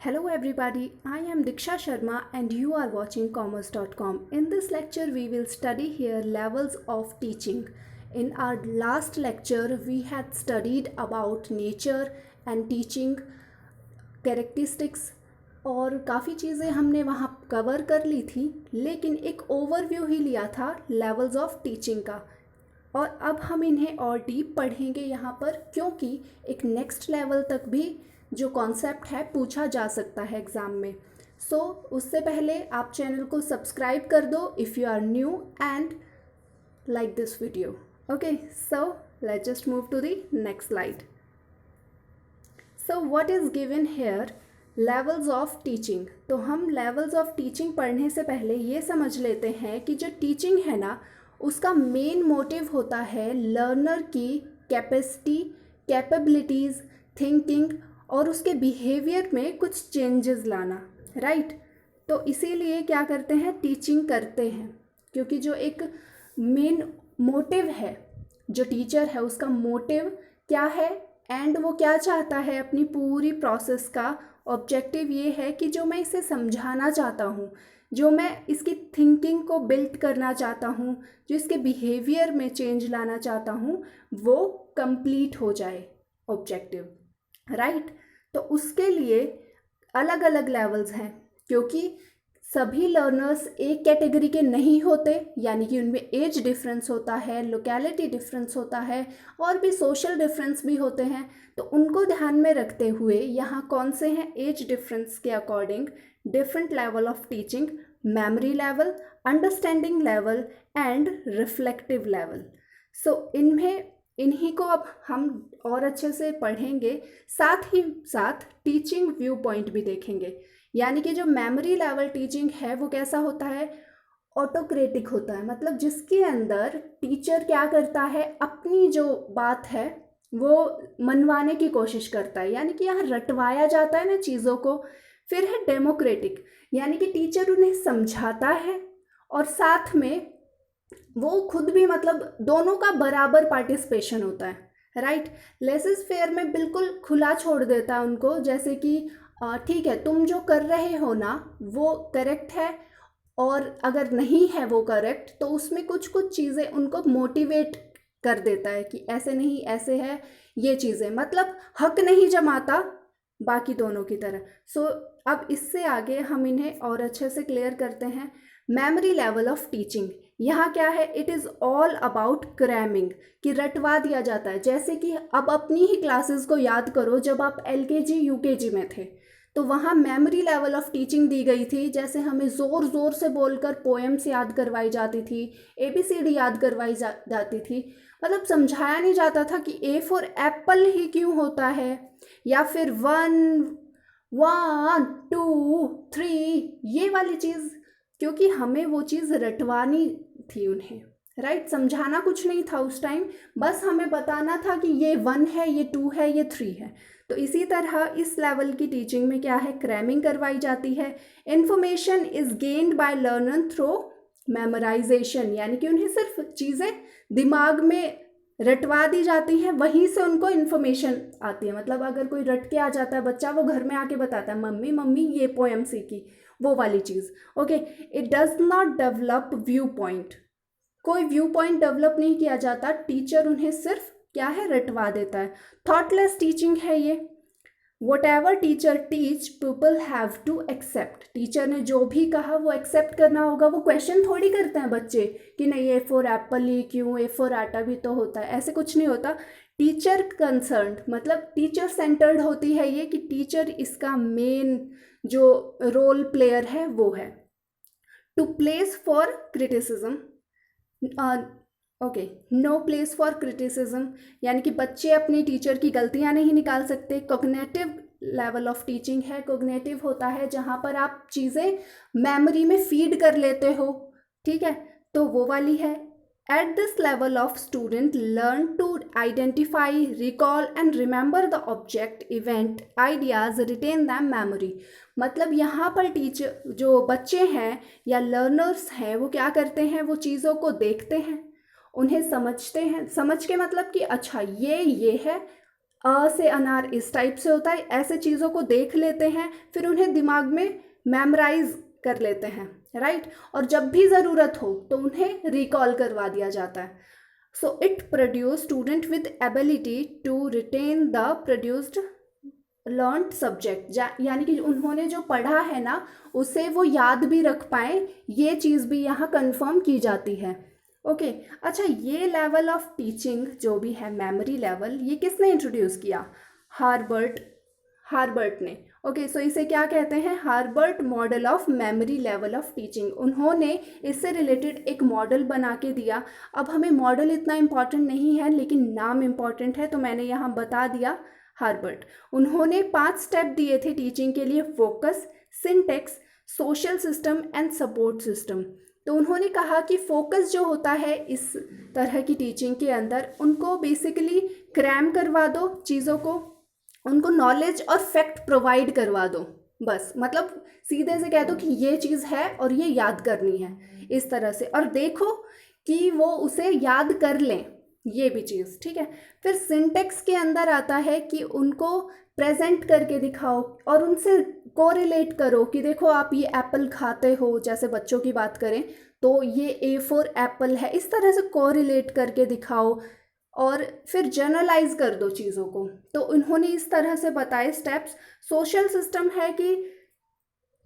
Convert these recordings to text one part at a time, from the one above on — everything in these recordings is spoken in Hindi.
Hello everybody, I am Diksha Sharma and you are watching commerce.com. In this lecture we will study here levels of teaching. In our last lecture we had studied about nature and teaching characteristics और काफ़ी चीज़ें हमने वहाँ कवर कर ली थी, लेकिन एक ओवरव्यू ही लिया था लेवल्स ऑफ टीचिंग का। और अब हम इन्हें और डीप पढ़ेंगे यहाँ पर, क्योंकि एक नेक्स्ट लेवल तक भी जो कॉन्सेप्ट है पूछा जा सकता है एग्ज़ाम में। सो उससे पहले आप चैनल को सब्सक्राइब कर दो if you are new and like this video. Okay, so let's just move to the next slide. So what is given here? Levels of teaching. तो हम लेवल्स ऑफ टीचिंग पढ़ने से पहले ये समझ लेते हैं कि जो टीचिंग है ना, उसका मेन मोटिव होता है लर्नर की कैपेसिटी, कैपेबिलिटीज़, थिंकिंग और उसके बिहेवियर में कुछ चेंजेस लाना, राइट। तो इसीलिए क्या करते हैं, टीचिंग करते हैं, क्योंकि जो एक मेन मोटिव है, जो टीचर है उसका मोटिव क्या है एंड वो क्या चाहता है अपनी पूरी प्रोसेस का ऑब्जेक्टिव ये है कि जो मैं इसे समझाना चाहता हूँ, जो मैं इसकी थिंकिंग को बिल्ड करना चाहता हूँ, जो इसके बिहेवियर में चेंज लाना चाहता हूँ, वो कंप्लीट हो जाए ऑब्जेक्टिव, राइट। तो उसके लिए अलग अलग लेवल्स हैं, क्योंकि सभी लर्नर्स एक कैटेगरी के नहीं होते, यानी कि उनमें एज डिफरेंस होता है, लोकेलिटी डिफरेंस होता है और भी सोशल डिफरेंस भी होते हैं। तो उनको ध्यान में रखते हुए यहाँ कौन से हैं एज डिफरेंस के according different level of teaching: memory level, understanding level and reflective level. So इन्हीं को अब हम और अच्छे से पढ़ेंगे, साथ ही साथ टीचिंग व्यू पॉइंट भी देखेंगे। यानी कि जो मेमोरी लेवल टीचिंग है वो कैसा होता है, ऑटोक्रेटिक होता है, मतलब जिसके अंदर टीचर क्या करता है, अपनी जो बात है वो मनवाने की कोशिश करता है, यानी कि यहाँ रटवाया जाता है ना चीज़ों को। फिर है डेमोक्रेटिक, यानी कि टीचर उन्हें समझाता है और साथ में वो खुद भी, मतलब दोनों का बराबर पार्टिसिपेशन होता है, राइट। लेसेस फेयर में बिल्कुल खुला छोड़ देता है उनको, जैसे कि ठीक है तुम जो कर रहे हो ना वो करेक्ट है, और अगर नहीं है वो करेक्ट तो उसमें कुछ कुछ चीज़ें उनको मोटिवेट कर देता है कि ऐसे नहीं ऐसे है ये चीज़ें, मतलब हक नहीं जमाता बाकी दोनों की तरह। सो अब इससे आगे हम इन्हें और अच्छे से क्लियर करते हैं। मेमोरी लेवल ऑफ टीचिंग, यहाँ क्या है, it is all about cramming, कि रटवा दिया जाता है। जैसे कि अब अपनी ही क्लासेस को याद करो, जब आप LKG UKG में थे तो वहाँ मेमोरी लेवल ऑफ टीचिंग दी गई थी। जैसे हमें ज़ोर ज़ोर से बोलकर पोएम्स याद करवाई जाती थी, ABCD याद करवाई जाती थी, मतलब समझाया नहीं जाता था कि A फॉर एप्पल ही क्यों होता है, या फिर 1 1 2 3 ये वाली चीज़, क्योंकि हमें वो चीज़ रटवानी थी उन्हें, राइट। समझाना कुछ नहीं था उस टाइम, बस हमें बताना था कि ये 1 है, ये 2 है, ये 3 है। तो इसी तरह इस लेवल की टीचिंग में क्या है, क्रैमिंग करवाई जाती है। Information is gained by learner through memorisation, यानी कि उन्हें सिर्फ चीज़ें दिमाग में रटवा दी जाती हैं, वहीं से उनको इन्फॉर्मेशन आती है। मतलब अगर कोई रट के आ जाता है बच्चा, वो घर में आके बताता है मम्मी मम्मी ये पोएम सीखी, वो वाली चीज़। Okay, it does not develop view point, कोई व्यू पॉइंट डेवलप नहीं किया जाता, टीचर उन्हें सिर्फ क्या है, रटवा देता है। थॉटलेस टीचिंग है ये। Whatever teacher teach people have to accept, teacher ने जो भी कहा वो एक्सेप्ट करना होगा। वो क्वेश्चन थोड़ी करते हैं बच्चे कि नहीं A फॉर एप्पल ही क्यों, A फॉर आटा भी तो होता है, ऐसे कुछ नहीं होता। टीचर कंसर्न्ड, मतलब टीचर सेंटर्ड होती है ये, कि टीचर इसका मेन जो रोल प्लेयर है वो है। To place for criticism, okay, no place for criticism, यानी कि बच्चे अपनी टीचर की गलतियां नहीं निकाल सकते। कोग्निटिव लेवल ऑफ टीचिंग है, कोग्निटिव होता है जहाँ पर आप चीज़ें मेमोरी में फीड कर लेते हो, ठीक है, तो वो वाली है। At this level of student learn to identify, recall and remember the object, event, ideas, retain them memory. मतलब यहाँ पर टीचर, जो बच्चे हैं या लर्नर्स हैं, वो क्या करते हैं, वो चीज़ों को देखते हैं, उन्हें समझते हैं, समझ के मतलब कि अच्छा ये है, से अनार इस टाइप से होता है, ऐसे चीज़ों को देख लेते हैं, फिर उन्हें दिमाग में मेमोराइज कर लेते हैं, राइट। और जब भी ज़रूरत हो तो उन्हें रिकॉल करवा दिया जाता है। So it produce student with ability to retain the produced learned subject, यानी कि उन्होंने जो पढ़ा है ना उसे वो याद भी रख पाएँ, ये चीज़ भी यहाँ कंफर्म की जाती है। ओके अच्छा, ये लेवल ऑफ टीचिंग जो भी है, मेमोरी लेवल, ये किसने इंट्रोड्यूस किया? हार्बर्ट ने। ओके सो इसे क्या कहते हैं? हार्बर्ट model of memory level of teaching. उन्होंने इससे रिलेटेड एक मॉडल बना के दिया। अब हमें मॉडल इतना इम्पॉर्टेंट नहीं है, लेकिन नाम इम्पॉर्टेंट है, तो मैंने यहाँ बता दिया हार्बर्ट। उन्होंने 5 स्टेप दिए थे टीचिंग के लिए: focus, syntax, social system and support system. तो उन्होंने कहा कि फोकस जो होता है इस तरह की टीचिंग के अंदर, उनको बेसिकली क्रैम करवा दो चीज़ों को, उनको नॉलेज और फैक्ट प्रोवाइड करवा दो, बस। मतलब सीधे से कह दो कि ये चीज़ है और ये याद करनी है, इस तरह से, और देखो कि वो उसे याद कर लें, ये भी चीज़, ठीक है। फिर सिंटेक्स के अंदर आता है कि उनको प्रेजेंट करके दिखाओ और उनसे कोरिलेट करो कि देखो आप ये एप्पल खाते हो, जैसे बच्चों की बात करें तो ये A फॉर एप्पल है, इस तरह से कोरिलेट करके दिखाओ और फिर जनरलाइज कर दो चीज़ों को। तो उन्होंने इस तरह से बताए स्टेप्स। सोशल सिस्टम है कि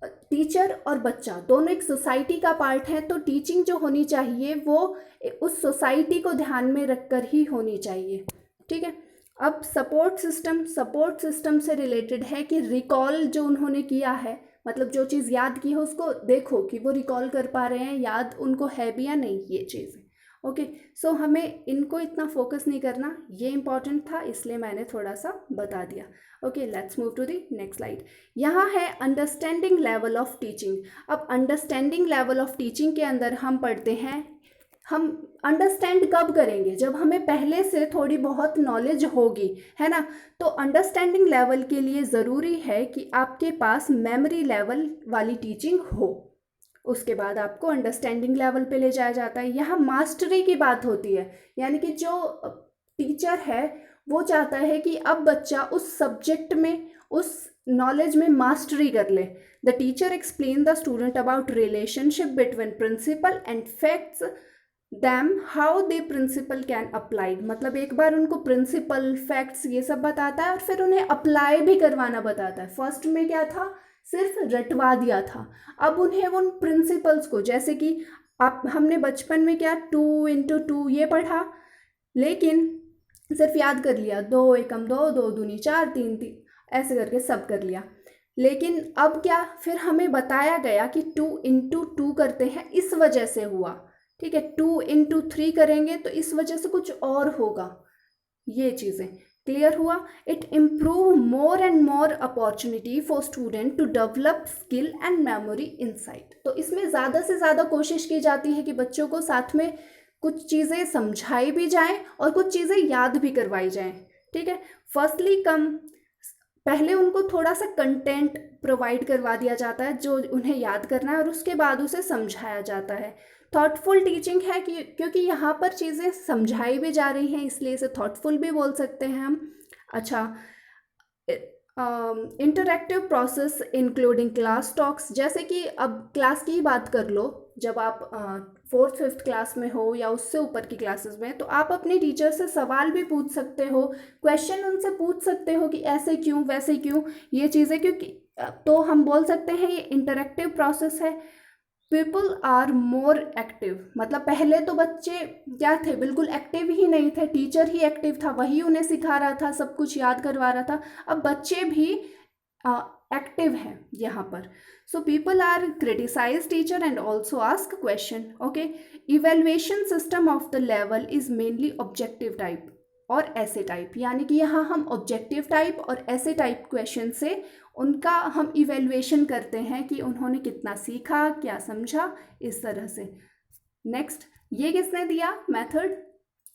टीचर और बच्चा दोनों एक सोसाइटी का पार्ट है, तो टीचिंग जो होनी चाहिए वो उस सोसाइटी को ध्यान में रखकर ही होनी चाहिए, ठीक है। अब सपोर्ट सिस्टम से रिलेटेड है कि रिकॉल जो उन्होंने किया है, मतलब जो चीज़ याद की है उसको देखो कि वो रिकॉल कर पा रहे हैं, याद उनको है भी या नहीं, ये चीज़ है। ओके सो हमें इनको इतना फोकस नहीं करना, ये इंपॉर्टेंट था इसलिए मैंने थोड़ा सा बता दिया। Okay let's move to the next slide. यहाँ है अंडरस्टैंडिंग लेवल ऑफ टीचिंग। अब अंडरस्टैंडिंग लेवल ऑफ टीचिंग के अंदर हम पढ़ते हैं, हम अंडरस्टैंड कब करेंगे? जब हमें पहले से थोड़ी बहुत नॉलेज होगी, है ना। तो अंडरस्टैंडिंग लेवल के लिए ज़रूरी है कि आपके पास मेमोरी लेवल वाली टीचिंग हो, उसके बाद आपको अंडरस्टैंडिंग लेवल पे ले जाया जाता है। यहाँ मास्टरी की बात होती है, यानी कि जो टीचर है वो चाहता है कि अब बच्चा उस सब्जेक्ट में, उस नॉलेज में मास्टरी कर ले। The teacher explain the student about relationship between principle and facts them how they principle can apply. मतलब एक बार उनको प्रिंसिपल, फैक्ट्स ये सब बताता है और फिर उन्हें अप्लाई भी करवाना बताता है। फर्स्ट में क्या था, सिर्फ रटवा दिया था, अब उन्हें उन प्रिंसिपल्स को, जैसे कि आप, हमने बचपन में क्या 2 × 2 ये पढ़ा, लेकिन सिर्फ याद कर लिया, 2 एकम 2, 2 दूनी 4, 3 3 ऐसे करके सब कर लिया। लेकिन अब क्या, फिर हमें बताया गया कि 2 × 2 करते हैं, इस वजह से हुआ, ठीक है। 2 × 3 करेंगे तो इस वजह से कुछ और होगा, ये चीज़ें क्लियर हुआ। It improve more and more opportunity for student to develop skill and memory insight. तो इसमें ज़्यादा से ज़्यादा कोशिश की जाती है कि बच्चों को साथ में कुछ चीज़ें समझाई भी जाएं और कुछ चीज़ें याद भी करवाई जाएं, ठीक है। फर्स्टली पहले उनको थोड़ा सा कंटेंट प्रोवाइड करवा दिया जाता है जो उन्हें याद करना है, और उसके बाद उसे समझाया जाता है। थॉटफुल टीचिंग है कि क्योंकि यहाँ पर चीज़ें समझाई भी जा रही हैं, इसलिए इसे थॉटफुल भी बोल सकते हैं हम। अच्छा, interactive process including class talks. जैसे कि अब क्लास की ही बात कर लो, जब आप 4th 5th क्लास में हो या उससे ऊपर की क्लासेस में, तो आप अपने टीचर से सवाल भी पूछ सकते हो, क्वेश्चन उनसे पूछ सकते हो कि ऐसे क्यों, वैसे क्यों, ये चीज़ें, क्योंकि तो हम बोल सकते हैं ये इंटरैक्टिव प्रोसेस है। पीपल आर मोर एक्टिव, मतलब पहले तो बच्चे क्या थे, बिल्कुल एक्टिव ही नहीं थे, टीचर ही एक्टिव था, वही उन्हें सिखा रहा था, सब कुछ याद करवा रहा था। अब बच्चे भी एक्टिव हैं यहाँ पर। So people are criticize teacher and also ask question. Okay, evaluation system of the level is mainly objective type और ऐसे टाइप, यानी कि यहाँ हम ऑब्जेक्टिव टाइप और ऐसे टाइप क्वेश्चन से उनका हम इवेल्युएशन करते हैं कि उन्होंने कितना सीखा, क्या समझा, इस तरह से। नेक्स्ट, ये किसने दिया method?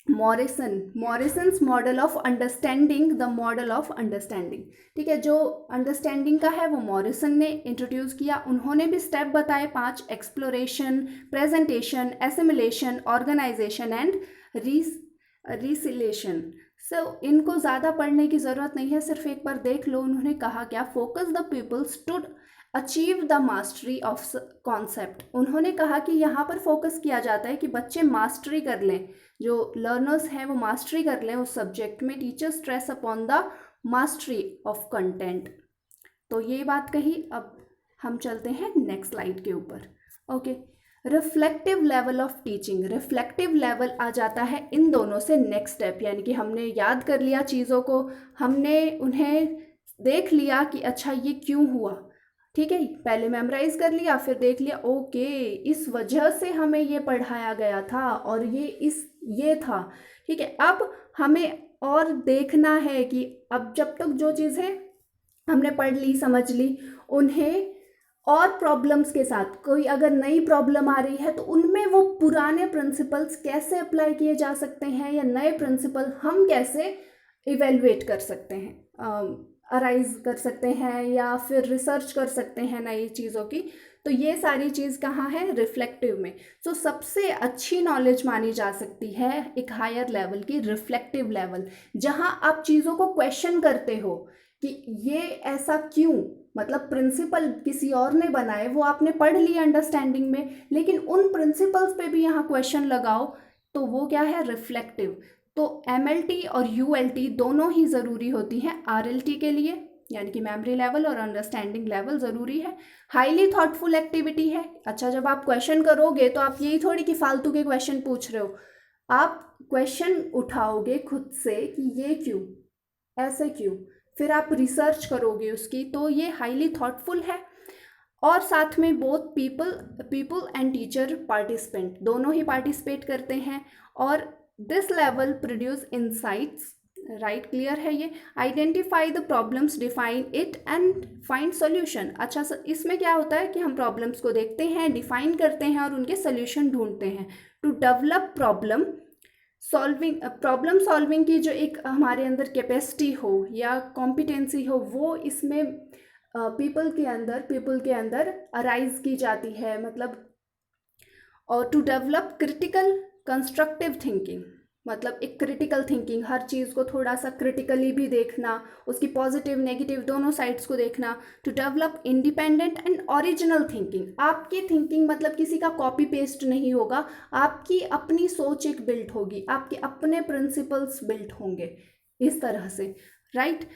Morrison's model of understanding, the model of understanding, ठीक है। जो अंडरस्टैंडिंग का है वो मॉरिसन ने इंट्रोड्यूस किया। उन्होंने भी स्टेप बताए 5: exploration, presentation, assimilation, organisation and recitation. इनको ज़्यादा पढ़ने की ज़रूरत नहीं है, सिर्फ एक बार देख लो उन्होंने कहा क्या, focus the peoples to achieve the mastery of concept. उन्होंने कहा कि यहाँ पर फोकस किया जाता है कि बच्चे मास्टरी कर लें, जो लर्नर्स हैं वो मास्टरी कर लें उस सब्जेक्ट में। Teachers stress upon the mastery of content. तो ये बात कही। अब हम चलते हैं नेक्स्ट स्लाइड के ऊपर। Okay, reflective level of teaching. Reflective level आ जाता है इन दोनों से नेक्स्ट स्टेप, यानी कि हमने याद कर लिया चीज़ों को, हमने उन्हें देख लिया कि अच्छा ये क्यों हुआ, ठीक है, पहले मेमोराइज कर लिया, फिर देख लिया ओके इस वजह से हमें ये पढ़ाया गया था और ये था, ठीक है। अब हमें और देखना है कि अब जब तक जो चीज़ें हमने पढ़ ली समझ ली, उन्हें और प्रॉब्लम्स के साथ, कोई अगर नई प्रॉब्लम आ रही है तो उनमें वो पुराने प्रिंसिपल्स कैसे अप्लाई किए जा सकते हैं, या नए प्रिंसिपल हम कैसे इवेलुएट कर सकते हैं, अराइज कर सकते हैं, या फिर रिसर्च कर सकते हैं नई चीज़ों की। तो ये सारी चीज़ कहाँ है, रिफ्लेक्टिव में। तो सबसे अच्छी नॉलेज मानी जा सकती है एक हायर लेवल की, रिफ्लेक्टिव लेवल, जहाँ आप चीज़ों को क्वेश्चन करते हो कि ये ऐसा क्यों, मतलब प्रिंसिपल किसी और ने बनाए, वो आपने पढ़ लिया अंडरस्टैंडिंग में, लेकिन उन प्रिंसिपल्स पे भी यहाँ क्वेश्चन लगाओ, तो वो क्या है, रिफ्लेक्टिव। तो एमएलटी और यूएलटी दोनों ही ज़रूरी होती हैं आरएलटी के लिए, यानी कि मेमोरी लेवल और अंडरस्टैंडिंग लेवल ज़रूरी है। हाईली थॉटफुल एक्टिविटी है। अच्छा, जब आप क्वेश्चन करोगे तो आप यही थोड़ी कि फालतू के क्वेश्चन पूछ रहे हो, आप क्वेश्चन उठाओगे खुद से कि ये क्यों, ऐसे क्यों, फिर आप रिसर्च करोगे उसकी, तो ये हाईली थॉटफुल है। और साथ में both people and teacher participant, दोनों ही पार्टिसिपेट करते हैं। और this level produce insights, right, clear है ये। Identify the problems, define it and find solution. अच्छा, इसमें क्या होता है कि हम प्रॉब्लम्स को देखते हैं, डिफाइन करते हैं और उनके सोल्यूशन ढूंढते हैं। टू डेवलप प्रॉब्लम सॉल्विंग की जो एक हमारे अंदर कैपेसिटी हो या कॉम्पिटेंसी हो, वो इसमें पीपल के अंदर अराइज की जाती है, मतलब। और to develop critical constructive thinking, मतलब एक क्रिटिकल थिंकिंग, हर चीज़ को थोड़ा सा क्रिटिकली भी देखना, उसकी पॉजिटिव नेगेटिव दोनों साइड्स को देखना। To develop independent and original thinking, आपकी थिंकिंग मतलब किसी का कॉपी पेस्ट नहीं होगा, आपकी अपनी सोच एक बिल्ट होगी, आपके अपने प्रिंसिपल्स बिल्ट होंगे इस तरह से, right.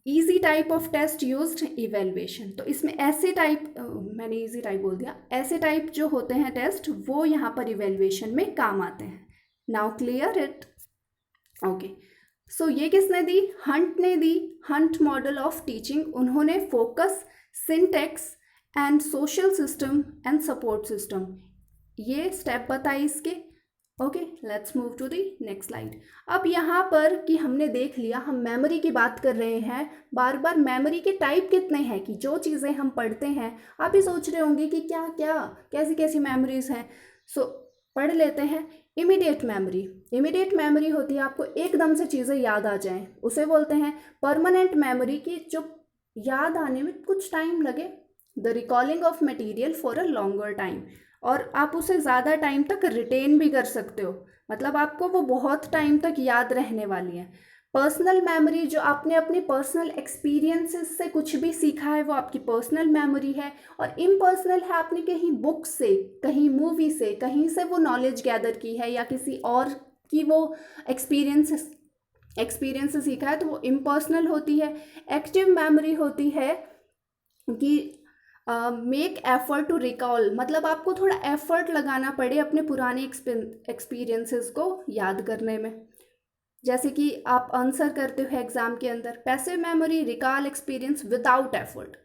Easy type of test used evaluation, तो इसमें ऐसे टाइप, मैंने ईजी टाइप बोल दिया, ऐसे टाइप जो होते हैं टेस्ट वो यहाँ पर इवेल्युएशन में काम आते हैं। Now clear it, okay. So ये किसने दी, हंट ने दी। हंट मॉडल ऑफ टीचिंग, उन्होंने focus, syntax and social system and support system, ये स्टेप बताए इसके। Okay, let's move to the next slide. अब यहाँ पर कि हमने देख लिया, हम मेमोरी की बात कर रहे हैं, बार बार मेमोरी के टाइप कितने हैं, कि जो चीज़ें हम पढ़ते हैं, आप ही सोच रहे होंगे कि क्या क्या कैसी कैसी मेमोरीज हैं। सो पढ़ लेते हैं। इमीडिएट मेमोरी, इमीडिएट मेमोरी होती है आपको एकदम से चीज़ें याद आ जाएं, उसे बोलते हैं। परमानेंट मेमोरी की जो याद आने में कुछ टाइम लगे, the recalling of material for a longer time, और आप उसे ज़्यादा टाइम तक रिटेन भी कर सकते हो, मतलब आपको वो बहुत टाइम तक याद रहने वाली है। पर्सनल मेमोरी, जो आपने अपने पर्सनल एक्सपीरियंसेस से कुछ भी सीखा है वो आपकी पर्सनल मेमोरी है। और इम्पर्सनल है, आपने कहीं बुक से, कहीं मूवी से, कहीं से वो नॉलेज गैदर की है या किसी और की वो एक्सपीरियंस से सीखा है, तो वो इम्पर्सनल होती है। एक्टिव मेमोरी होती है कि मेक एफर्ट टू रिकॉल, मतलब आपको थोड़ा एफर्ट लगाना पड़े अपने पुराने एक्सपीरियंसेस को याद करने में, जैसे कि आप आंसर करते हो एग्जाम के अंदर। Passive memory, recall experience without effort,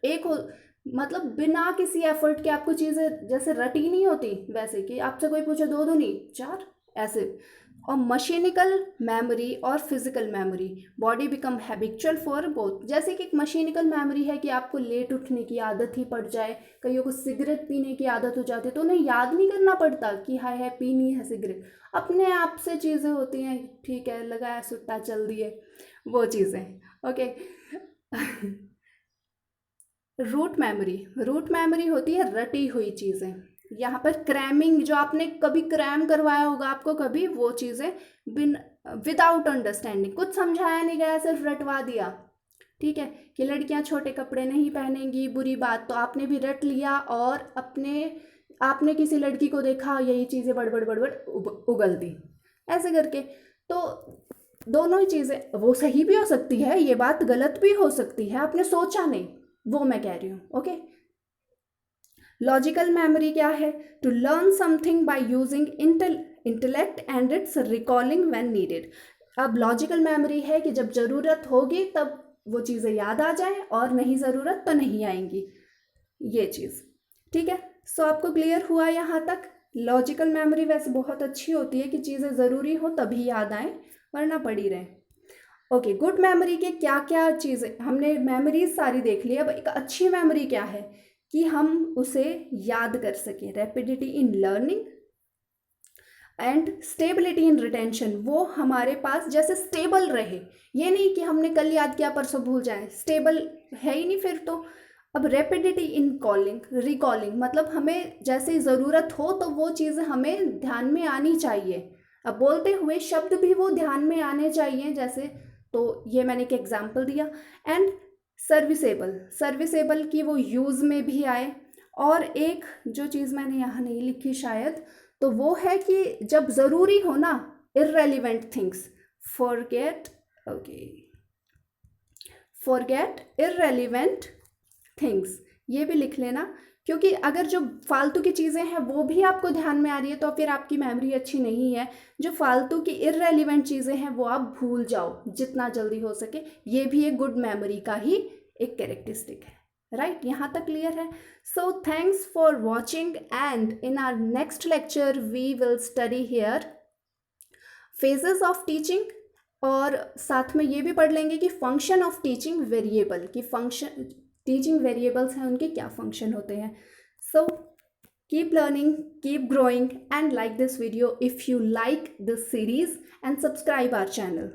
मतलब बिना किसी एफर्ट के आपको चीज़ें जैसे रटी नहीं होती, वैसे कि आपसे कोई पूछे दो दूनी चार, ऐसे। और मशीनिकल मेमोरी और physical memory, body become habitual for both, जैसे कि एक मशीनिकल मेमोरी है कि आपको लेट उठने की आदत ही पड़ जाए, कईयों को सिगरेट पीने की आदत हो जाती है तो उन्हें याद नहीं करना पड़ता कि हाय है पीनी है सिगरेट, अपने आप से चीज़ें होती हैं, ठीक है लगाया सुट्टा चल दिए, वो चीज़ें, ओके। रूट मेमोरी होती है रटी हुई चीज़ें, यहाँ पर क्रैमिंग, जो आपने कभी क्रैम करवाया होगा आपको कभी, वो चीज़ें बिन विदाउट अंडरस्टैंडिंग, कुछ समझाया नहीं गया, सिर्फ रटवा दिया, ठीक है, कि लड़कियां छोटे कपड़े नहीं पहनेंगी, बुरी बात, तो आपने भी रट लिया और आपने किसी लड़की को देखा यही चीज़ें बड़बड़ बड़बड़ उगल दी ऐसे करके। तो दोनों ही चीज़ें, वो सही भी हो सकती है, ये बात गलत भी हो सकती है, आपने सोचा नहीं, वो मैं कह रही हूँ। ओके, लॉजिकल मेमोरी क्या है? To learn something by using intellect and its recalling when needed. अब लॉजिकल मेमोरी है कि जब ज़रूरत होगी तब वो चीज़ें याद आ जाए और नहीं ज़रूरत तो नहीं आएंगी, ये चीज़, ठीक है। सो आपको क्लियर हुआ यहाँ तक? लॉजिकल मेमोरी वैसे बहुत अच्छी होती है कि चीज़ें ज़रूरी हो तभी याद आए, वरना पड़ी रहे। ओके, गुड मेमोरी के क्या क्या चीज़ें, हमने मेमोरीज सारी देख ली। अब एक अच्छी मेमोरी क्या है कि हम उसे याद कर सकें। Rapidity in learning and stability in retention, वो हमारे पास जैसे स्टेबल रहे, ये नहीं कि हमने कल याद किया परसों भूल जाए, स्टेबल है ही नहीं फिर तो। अब रैपिडिटी इन कॉलिंग रिकॉलिंग, मतलब हमें जैसे ज़रूरत हो तो वो चीज़ हमें ध्यान में आनी चाहिए, अब बोलते हुए शब्द भी वो ध्यान में आने चाहिए जैसे, तो ये मैंने एक एग्जाम्पल दिया। एंड सर्विसेबल की वो यूज़ में भी आए। और एक जो चीज़ मैंने यहाँ नहीं लिखी शायद, तो वो है कि जब ज़रूरी हो ना, irrelevant things, forget irrelevant things, ये भी लिख लेना, क्योंकि अगर जो फालतू की चीज़ें हैं वो भी आपको ध्यान में आ रही है तो फिर आपकी मेमोरी अच्छी नहीं है। जो फालतू की इररेलीवेंट चीज़ें हैं वो आप भूल जाओ जितना जल्दी हो सके, ये भी एक गुड मेमोरी का ही एक कैरेक्टरिस्टिक है, राइट? यहाँ तक क्लियर है? So thanks for watching and in our next lecture we will study here phases of teaching, और साथ में ये भी पढ़ लेंगे कि फंक्शन ऑफ टीचिंग वेरिएबल, की फंक्शन टीचिंग वेरिएबल्स हैं उनके क्या फंक्शन होते हैं। So keep learning, keep growing and like this video if you like this series and subscribe our channel.